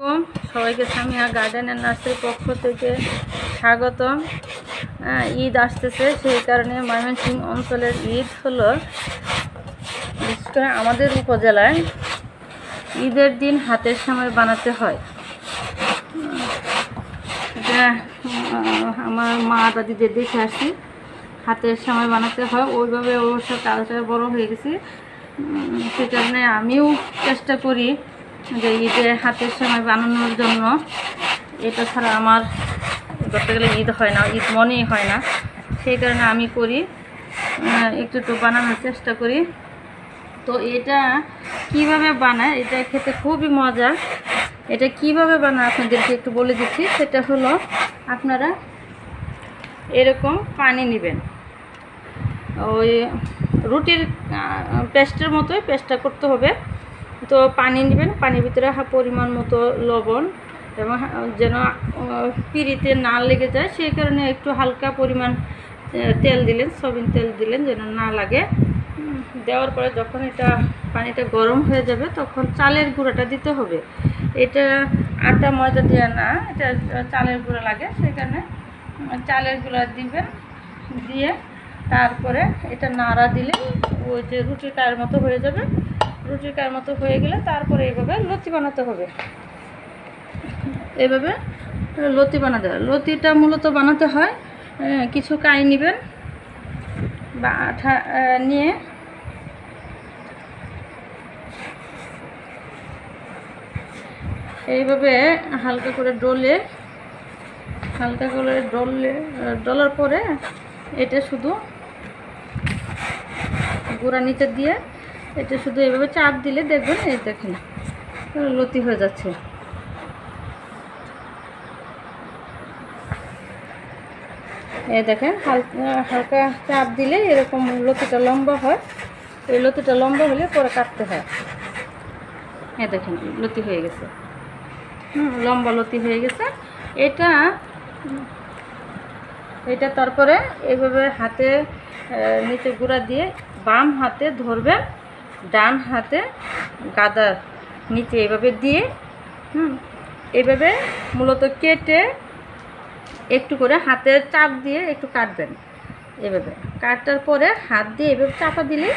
সবাইকে Samia garden and নার্সারির পক্ষ থেকে স্বাগতম। ঈদ আসতেছে, সেই কারণে ময়মনসিংহ অঞ্চলের ঈদ হলো, বিশেষ করে আমাদের উপজেলায় ঈদের দিন হাতের সাময় বানাতে হয়। এটা আমার মা দাদিদের দেখে আসি হাতের সাময় বানাতে হয়, ওইভাবে অবশ্য কালটা বড় হয়ে গেছি, সে কারণে আমিও চেষ্টা করি যে ঈদে হাতের সময় বানানোর জন্য। এটা ছাড়া আমার করতে গেলে ঈদ হয় না, ঈদ মনেই হয় না, সেই কারণে আমি করি, একটু একটু বানানোর চেষ্টা করি। তো এটা কিভাবে বানায়, এটা খেতে খুবই মজা। এটা কিভাবে বানায় আপনাদেরকে একটু বলে দিচ্ছি। সেটা হলো, আপনারা এরকম পানি নেবেন, ওই রুটির পেস্টের মতোই পেস্টটা করতে হবে। তো পানি নেবেন, পানির ভিতরে পরিমাণ মতো লবণ, এবং যেন পিঁড়িতে না লেগে যায় সেই কারণে একটু হালকা পরিমাণ তেল দিলেন, সয়াবিন তেল দিলেন যেন না লাগে। দেওয়ার পরে যখন এটা পানিটা গরম হয়ে যাবে তখন চালের গুঁড়াটা দিতে হবে। এটা আটা ময়দা দিয়ে না, এটা চালের গুঁড়া লাগে, সেই কারণে চালের গুঁড়া দিবেন। দিয়ে তারপরে এটা নাড়া দিলে ওই যে রুটির কায়ের মতো হয়ে যাবে। রুটির কায়ের মতো হয়ে গেলে তারপরে এইভাবে লতি বানাতে হবে। এভাবে লতি বানাতে হয়। লতিটা মূলত বানাতে হয়, কিছু কাই নেবেন বা আঠা নিয়ে এইভাবে হালকা করে ডলার পরে এটা শুধু গুঁড়া নিচে দিয়ে এটা শুধু এইভাবে চাপ দিলে দেখবেন, এই দেখেন লতি হয়ে যাচ্ছে। এই দেখেন হালকা চাপ দিলে এরকম লতিটা লম্বা হয়। এই লতিটা লম্বা হলে পরে কাটতে হয়। এই দেখেন লতি হয়ে গেছে, লম্বা লতি হয়ে গেছে। এটা তারপরে এইভাবে হাতে নিচে গুঁড়া দিয়ে বাম হাতে ধরবেন, ডান হাতে গাদার নিচে এইভাবে দিয়ে এইভাবে মূলত কেটে একটু করে হাতের চাপ দিয়ে একটু কাটবেন। এভাবে কাটার পরে হাত দিয়ে এভাবে চাপা দিলে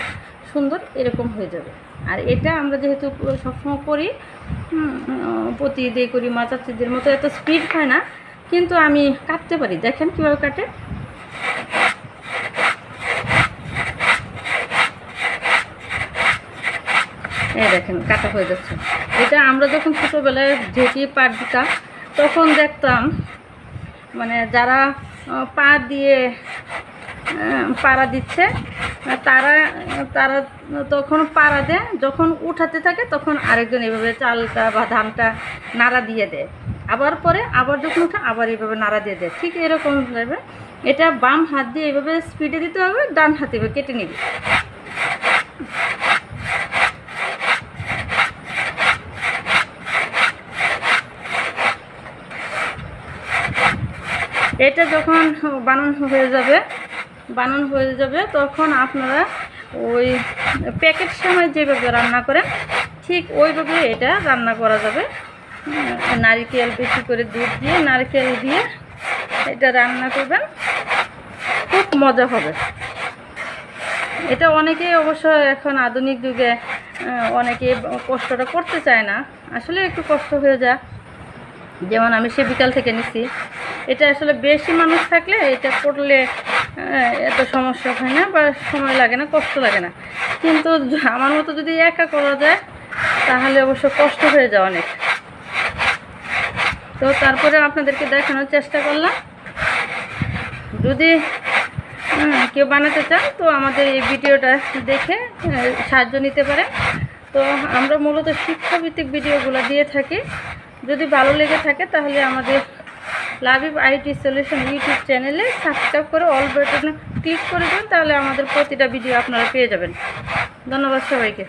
সুন্দর এরকম হয়ে যাবে। আর এটা আমরা যেহেতু সবসময় করি, প্রতি ঈদে করি, মা চাচিদের মতো এত স্পিড হয় না, কিন্তু আমি কাটতে পারি। দেখেন কীভাবে কাটে। এই দেখেন কাটা হয়ে যাচ্ছে। এটা আমরা যখন ছোটোবেলায় ঢেঁকি পাট দিতাম তখন দেখতাম, মানে যারা পা দিয়ে পাড়া দিচ্ছে তারা তখন পাড়া দেয়, যখন উঠাতে থাকে তখন আরেকজন এইভাবে চালটা বা ধানটা নাড়া দিয়ে দেয়, আবার যখন উঠে আবার এইভাবে নাড়া দিয়ে দেয়। ঠিক এরকম যাবে। এটা বাম হাত দিয়ে এইভাবে স্পিডে দিতে হবে, ডান হাতে এভাবে কেটে নিবে। এটা যখন বানানো হয়ে যাবে তখন আপনারা ওই প্যাকেট সময় যেভাবে রান্না করেন ঠিক ওইভাবে এটা রান্না করা যাবে। নারকেল বেশি করে দুধ দিয়ে নারকেল দিয়ে এটা রান্না করবেন, খুব মজা হবে। এটা অনেকেই অবশ্য এখন আধুনিক যুগে অনেকে কষ্টটা করতে চায় না, আসলে একটু কষ্ট হয়ে যায়। যেমন আমি সে বিকাল থেকে নিচ্ছি, এটা আসলে বেশি মানুষ থাকলে এটা করলে এত সমস্যা হয় না বা সময় লাগে না, কষ্ট লাগে না। কিন্তু আমার মতো যদি একা করা যায় তাহলে অবশ্য কষ্ট হয়ে যায় অনেক। তো তারপরে আপনাদেরকে দেখানোর চেষ্টা করলাম। যদি কেউ বানাতে চান তো আমাদের এই ভিডিওটা দেখে সাহায্য নিতে পারেন। তো আমরা মূলত শিক্ষাভিত্তিক ভিডিওগুলো দিয়ে থাকি। যদি ভালো লেগে থাকে তাহলে আমাদের লাবিব আইটি সলিউশন ইউটিউব চ্যানেলে সাবস্ক্রাইব করে অল বাটনে ক্লিক করে দেবেন, তাহলে আমাদের প্রতিটা ভিডিও আপনারা পেয়ে যাবেন। ধন্যবাদ সবাইকে।